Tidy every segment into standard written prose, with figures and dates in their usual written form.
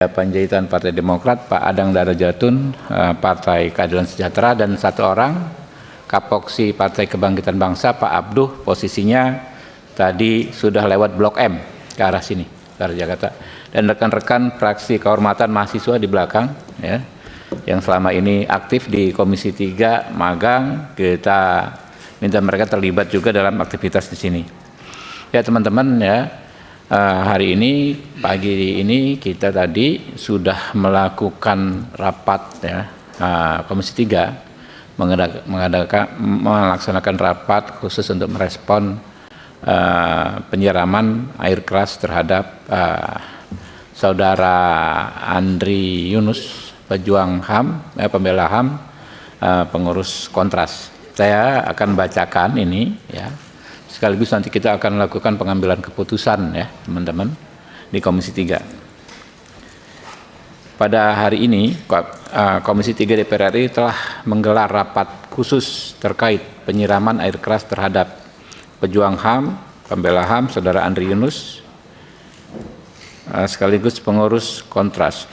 Panjaitan Partai Demokrat, Pak Adang Darajatun Partai Keadilan Sejahtera, dan satu orang Kapoksi Partai Kebangkitan Bangsa Pak Abduh, posisinya tadi sudah lewat Blok M ke arah sini, ke arah Jakarta. Dan rekan-rekan fraksi kehormatan mahasiswa di belakang ya, yang selama ini aktif di Komisi 3 magang, kita minta mereka terlibat juga dalam aktivitas di sini. Ya teman-teman ya, hari ini, pagi ini kita tadi sudah melakukan rapat ya, Komisi 3 melaksanakan rapat khusus untuk merespon penyiraman air keras terhadap saudara Andri Yunus, pejuang HAM, pembela HAM, pengurus Kontras. Saya akan bacakan ini ya. Sekaligus nanti kita akan melakukan pengambilan keputusan ya teman-teman di Komisi 3. Pada hari ini Komisi 3 DPR RI telah menggelar rapat khusus terkait penyiraman air keras terhadap pejuang HAM, pembela HAM, saudara Andri Yunus, sekaligus pengurus Kontras.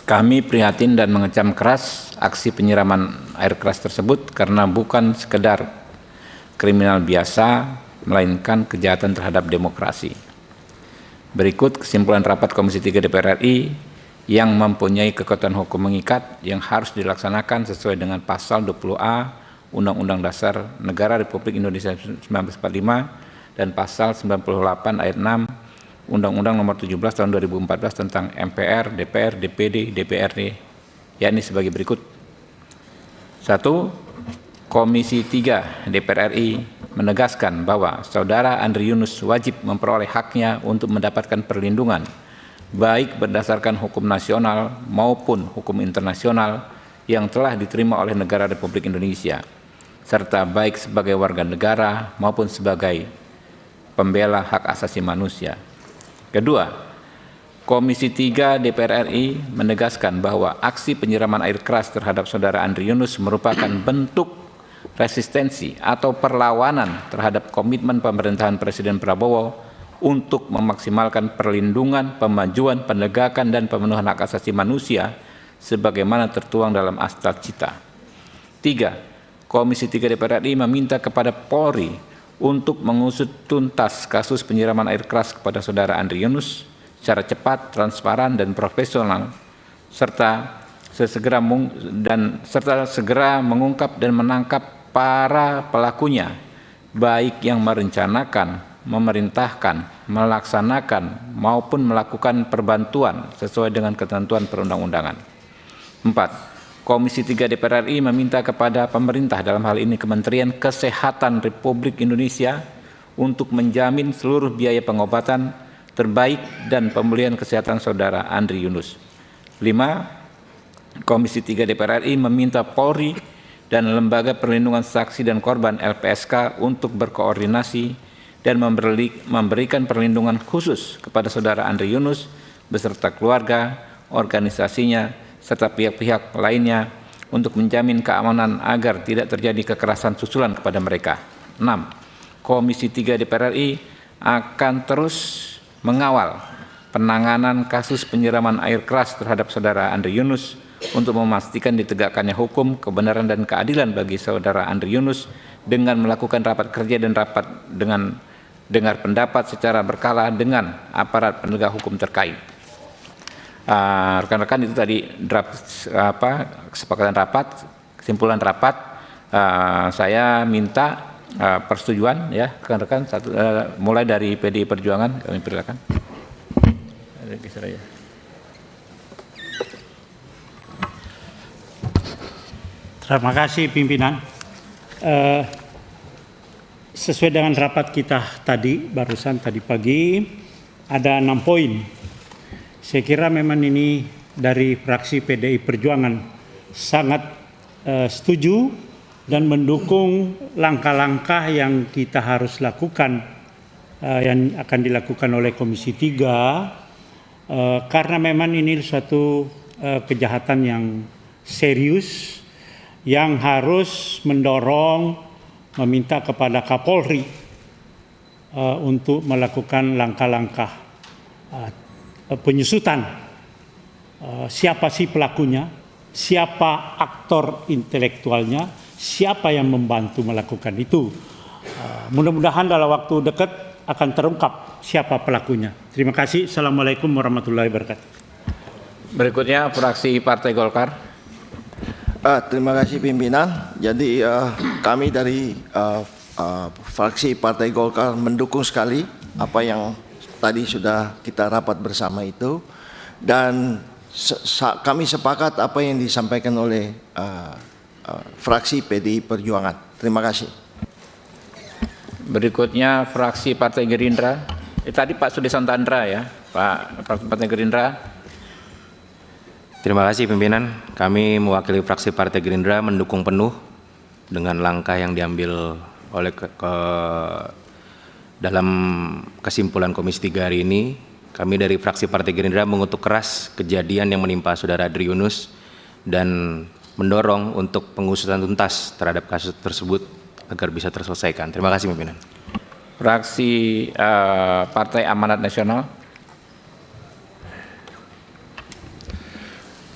Kami prihatin dan mengecam keras aksi penyiraman air keras tersebut karena bukan sekedar kriminal biasa, melainkan kejahatan terhadap demokrasi. Berikut kesimpulan rapat Komisi 3 DPR RI yang mempunyai kekuatan hukum mengikat yang harus dilaksanakan sesuai dengan pasal 20A Undang-Undang Dasar Negara Republik Indonesia 1945 dan pasal 98 ayat 6 Undang-Undang Nomor 17 Tahun 2014 tentang MPR, DPR, DPD, DPRD, yakni sebagai berikut. 1. Komisi 3 DPR RI menegaskan bahwa saudara Andri Yunus wajib memperoleh haknya untuk mendapatkan perlindungan, baik berdasarkan hukum nasional maupun hukum internasional yang telah diterima oleh negara Republik Indonesia, serta baik sebagai warga negara maupun sebagai pembela hak asasi manusia. Kedua, Komisi 3 DPR RI menegaskan bahwa aksi penyiraman air keras terhadap saudara Andri Yunus merupakan bentuk resistensi atau perlawanan terhadap komitmen pemerintahan Presiden Prabowo untuk memaksimalkan perlindungan, pemajuan, penegakan, dan pemenuhan hak asasi manusia sebagaimana tertuang dalam Akta Cita. 3. Komisi 3 DPR RI meminta kepada Polri untuk mengusut tuntas kasus penyiraman air keras kepada saudara Andri Yunus secara cepat, transparan, dan profesional, serta segera mengungkap dan menangkap para pelakunya, baik yang merencanakan, memerintahkan, melaksanakan, maupun melakukan perbantuan sesuai dengan ketentuan perundang-undangan. 4. Komisi 3 DPR RI meminta kepada pemerintah, dalam hal ini Kementerian Kesehatan Republik Indonesia, untuk menjamin seluruh biaya pengobatan terbaik dan pemulihan kesehatan saudara Andri Yunus. 5. Komisi 3 DPR RI meminta Polri dan Lembaga Perlindungan Saksi dan Korban LPSK untuk berkoordinasi dan memberikan perlindungan khusus kepada saudara Andri Yunus beserta keluarga, organisasinya, serta pihak-pihak lainnya untuk menjamin keamanan agar tidak terjadi kekerasan susulan kepada mereka. 6. Komisi 3 DPR RI akan terus mengawal penanganan kasus penyiraman air keras terhadap saudara Andri Yunus untuk memastikan ditegakkannya hukum, kebenaran, dan keadilan bagi saudara Andri Yunus dengan melakukan rapat kerja dan rapat dengan dengar pendapat secara berkala dengan aparat penegak hukum terkait. Rekan-rekan, itu tadi draft kesepakatan rapat, kesimpulan rapat. Saya minta persetujuan ya rekan-rekan, mulai dari PDI Perjuangan, kami persilakan. Terima kasih pimpinan. Sesuai dengan rapat kita barusan tadi pagi, ada 6 poin. Saya kira memang ini dari fraksi PDI Perjuangan sangat setuju dan mendukung langkah-langkah yang kita harus lakukan, yang akan dilakukan oleh Komisi 3, karena memang ini suatu kejahatan yang serius yang harus mendorong, meminta kepada Kapolri untuk melakukan langkah-langkah penyusutan siapa sih pelakunya, siapa aktor intelektualnya, siapa yang membantu melakukan itu. Mudah-mudahan dalam waktu dekat akan terungkap siapa pelakunya. Terima kasih. Assalamualaikum warahmatullahi wabarakatuh. Berikutnya fraksi Partai Golkar. Terima kasih pimpinan. Jadi kami dari fraksi Partai Golkar mendukung sekali apa yang tadi sudah kita rapat bersama itu, dan kami sepakat apa yang disampaikan oleh fraksi PDI Perjuangan. Terima kasih. Berikutnya fraksi Partai Gerindra. Tadi Pak Sudi Santandra ya, Pak Partai Gerindra. Terima kasih pimpinan. Kami mewakili fraksi Partai Gerindra mendukung penuh dengan langkah yang diambil oleh dalam kesimpulan Komisi 3 hari ini. Kami dari fraksi Partai Gerindra mengutuk keras kejadian yang menimpa Saudara Andri Yunus dan mendorong untuk pengusutan tuntas terhadap kasus tersebut agar bisa terselesaikan. Terima kasih pimpinan. Fraksi Partai Amanat Nasional.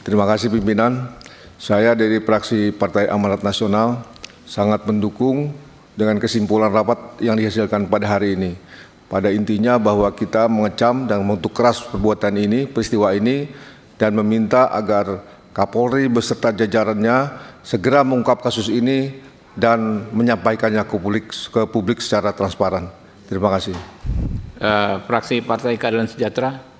Terima kasih pimpinan. Saya dari fraksi Partai Amanat Nasional sangat mendukung dengan kesimpulan rapat yang dihasilkan pada hari ini. Pada intinya bahwa kita mengecam dan mengutuk keras perbuatan ini, peristiwa ini, dan meminta agar Kapolri beserta jajarannya segera mengungkap kasus ini dan menyampaikannya ke publik secara transparan. Terima kasih. Fraksi Partai Keadilan Sejahtera.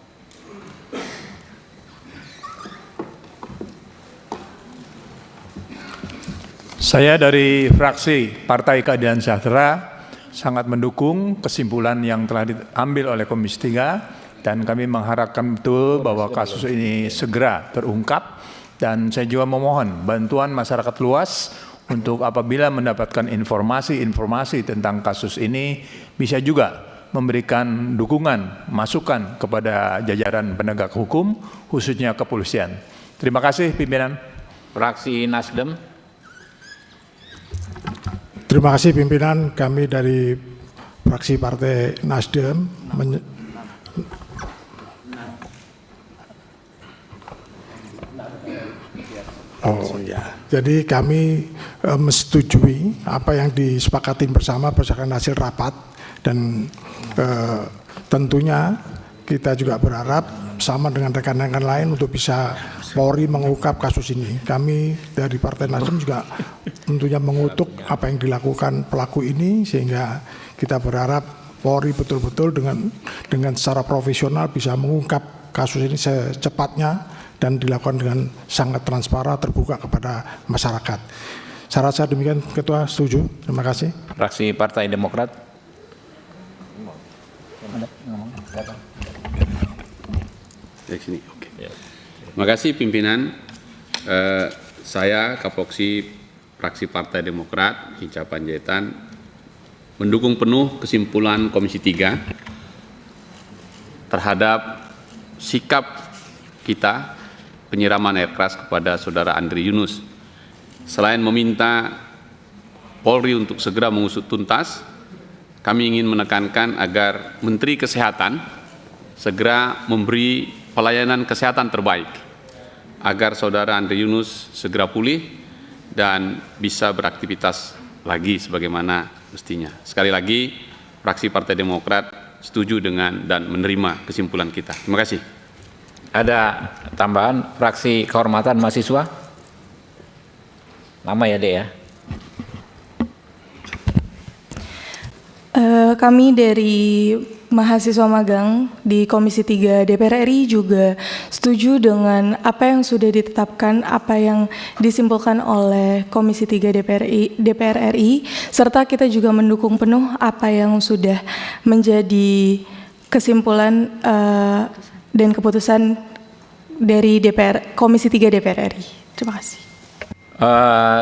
Saya dari fraksi Partai Keadilan Sejahtera sangat mendukung kesimpulan yang telah diambil oleh Komisi 3 dan kami mengharapkan betul bahwa kasus ini segera terungkap, dan saya juga memohon bantuan masyarakat luas untuk apabila mendapatkan informasi-informasi tentang kasus ini bisa juga memberikan dukungan, masukan kepada jajaran penegak hukum, khususnya kepolisian. Terima kasih pimpinan. Fraksi Nasdem. Terima kasih pimpinan. Kami dari fraksi Partai Nasdem Jadi kami menyetujui apa yang disepakati bersama berdasarkan hasil rapat, dan tentunya kita juga berharap sama dengan rekan-rekan lain untuk bisa Polri mengungkap kasus ini. Kami dari Partai Nasdem juga tentunya mengutuk apa yang dilakukan pelaku ini, sehingga kita berharap Polri betul-betul dengan secara profesional bisa mengungkap kasus ini secepatnya dan dilakukan dengan sangat transparan, terbuka kepada masyarakat. Saya rasa demikian, Ketua. Setuju. Terima kasih. Fraksi Partai Demokrat. Terima kasih pimpinan. Saya Kapoksi fraksi Partai Demokrat Hinca Panjaitan mendukung penuh kesimpulan Komisi 3 terhadap sikap kita penyiraman air keras kepada Saudara Andri Yunus. Selain meminta Polri untuk segera mengusut tuntas, kami ingin menekankan agar Menteri Kesehatan segera memberi pelayanan kesehatan terbaik agar Saudara Andri Yunus segera pulih dan bisa beraktivitas lagi sebagaimana mestinya. Sekali lagi, fraksi Partai Demokrat setuju dengan dan menerima kesimpulan kita. Terima kasih. Ada tambahan fraksi Kehormatan Mahasiswa? Lama ya, Dek ya? Kami dari mahasiswa magang di Komisi 3 DPR RI juga setuju dengan apa yang sudah ditetapkan, apa yang disimpulkan oleh Komisi 3 DPR RI, serta kita juga mendukung penuh apa yang sudah menjadi kesimpulan dan keputusan dari Komisi 3 DPR RI. Terima kasih.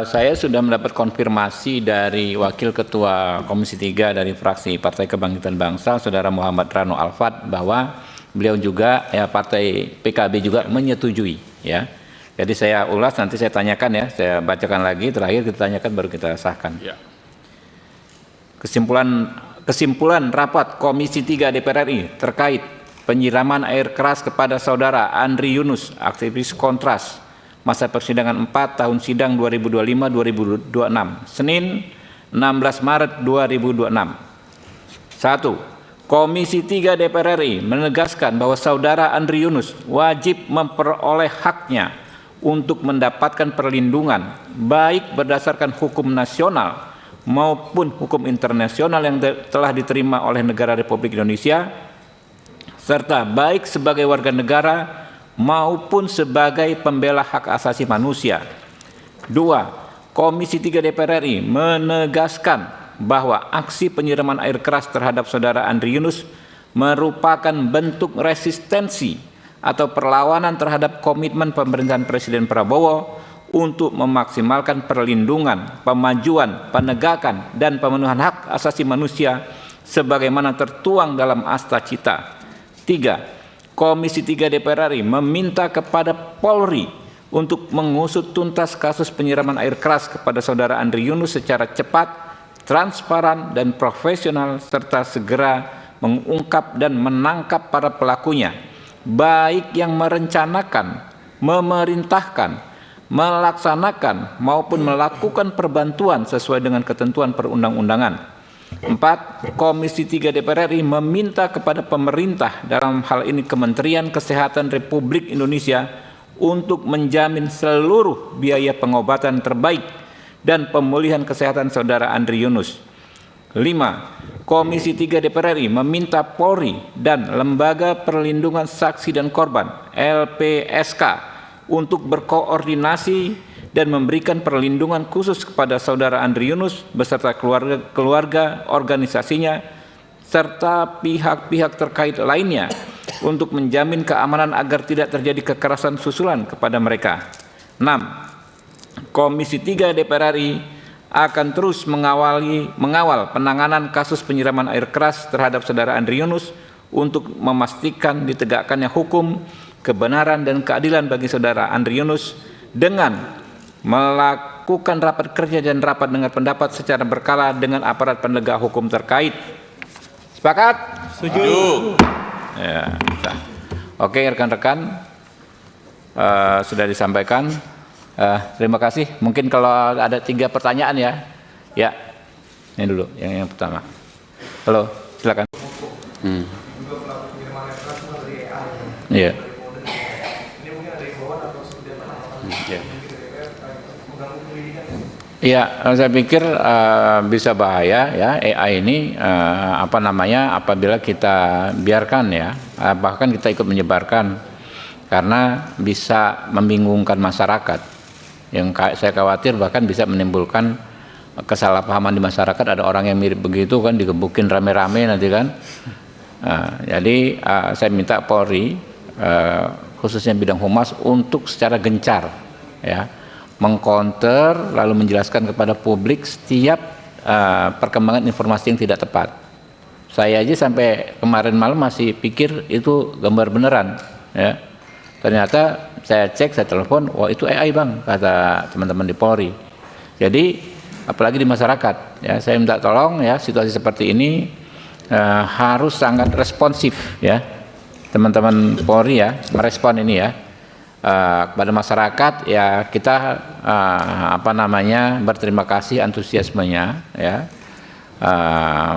Saya sudah mendapat konfirmasi dari Wakil Ketua Komisi 3 dari fraksi Partai Kebangkitan Bangsa, Saudara Muhammad Rano Alfat, bahwa beliau juga ya Partai PKB juga menyetujui ya. Jadi saya ulas, nanti saya tanyakan ya, saya bacakan lagi, terakhir kita tanyakan baru kita sahkan. Ya. Kesimpulan rapat Komisi 3 DPR RI terkait penyiraman air keras kepada saudara Andri Yunus, aktivis Kontras, masa persidangan 4 tahun sidang 2025-2026, Senin 16 Maret 2026. 1. Komisi 3 DPR RI menegaskan bahwa saudara Andri Yunus wajib memperoleh haknya untuk mendapatkan perlindungan baik berdasarkan hukum nasional maupun hukum internasional yang telah diterima oleh negara Republik Indonesia, serta baik sebagai warga negara maupun sebagai pembela hak asasi manusia. 2. Komisi 3 DPR RI menegaskan bahwa aksi penyiraman air keras terhadap saudara Andri Yunus merupakan bentuk resistensi atau perlawanan terhadap komitmen pemerintahan Presiden Prabowo untuk memaksimalkan perlindungan, pemajuan, penegakan, dan pemenuhan hak asasi manusia sebagaimana tertuang dalam Asta Cita. 3. Komisi 3 DPR RI meminta kepada Polri untuk mengusut tuntas kasus penyiraman air keras kepada saudara Andri Yunus secara cepat, transparan, dan profesional, serta segera mengungkap dan menangkap para pelakunya, baik yang merencanakan, memerintahkan, melaksanakan maupun melakukan perbantuan sesuai dengan ketentuan perundang-undangan. 4. Komisi 3 DPR RI meminta kepada pemerintah, dalam hal ini Kementerian Kesehatan Republik Indonesia, untuk menjamin seluruh biaya pengobatan terbaik dan pemulihan kesehatan saudara Andri Yunus. 5. Komisi 3 DPR RI meminta Polri dan Lembaga Perlindungan Saksi dan Korban (LPSK) untuk berkoordinasi dan memberikan perlindungan khusus kepada saudara Andri Yunus beserta keluarga organisasinya serta pihak-pihak terkait lainnya untuk menjamin keamanan agar tidak terjadi kekerasan susulan kepada mereka. 6. Komisi 3 DPR RI akan terus mengawal penanganan kasus penyiraman air keras terhadap saudara Andri Yunus untuk memastikan ditegakkannya hukum, kebenaran, dan keadilan bagi saudara Andri Yunus dengan melakukan rapat kerja dan rapat dengar pendapat secara berkala dengan aparat penegak hukum terkait. Sepakat? Setuju. Ya, oke rekan-rekan, sudah disampaikan. Terima kasih. Mungkin kalau ada 3 pertanyaan ya. Ya, ini dulu yang pertama. Halo, silakan. Iya. Iya, saya pikir bisa bahaya ya AI ini apabila kita biarkan ya, bahkan kita ikut menyebarkan, karena bisa membingungkan masyarakat. Yang saya khawatir bahkan bisa menimbulkan kesalahpahaman di masyarakat, ada orang yang mirip begitu kan digebukin rame-rame nanti kan. Jadi saya minta Polri khususnya bidang humas untuk secara gencar ya mengcounter lalu menjelaskan kepada publik setiap perkembangan informasi yang tidak tepat. Saya aja sampai kemarin malam masih pikir itu gambar beneran ya. Ternyata saya cek, saya telepon, wah itu AI bang, kata teman-teman di Polri. Jadi apalagi di masyarakat ya, saya minta tolong ya, situasi seperti ini harus sangat responsif ya teman-teman Polri ya, merespon ini ya. Kepada masyarakat ya kita berterima kasih antusiasmenya ya,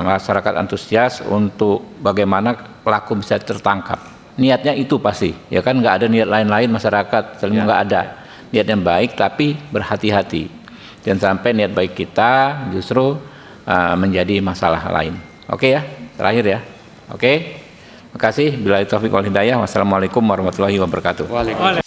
masyarakat antusias untuk bagaimana pelaku bisa tertangkap. Niatnya itu pasti ya kan, nggak ada niat lain-lain masyarakat, nggak ada niat yang baik, tapi berhati-hati jangan sampai niat baik kita justru menjadi masalah lain. Oke ya, terakhir ya. Oke. Terima kasih. Billahi taufiq wal hidayah. Wassalamualaikum warahmatullahi wabarakatuh. Waalaikumsalam.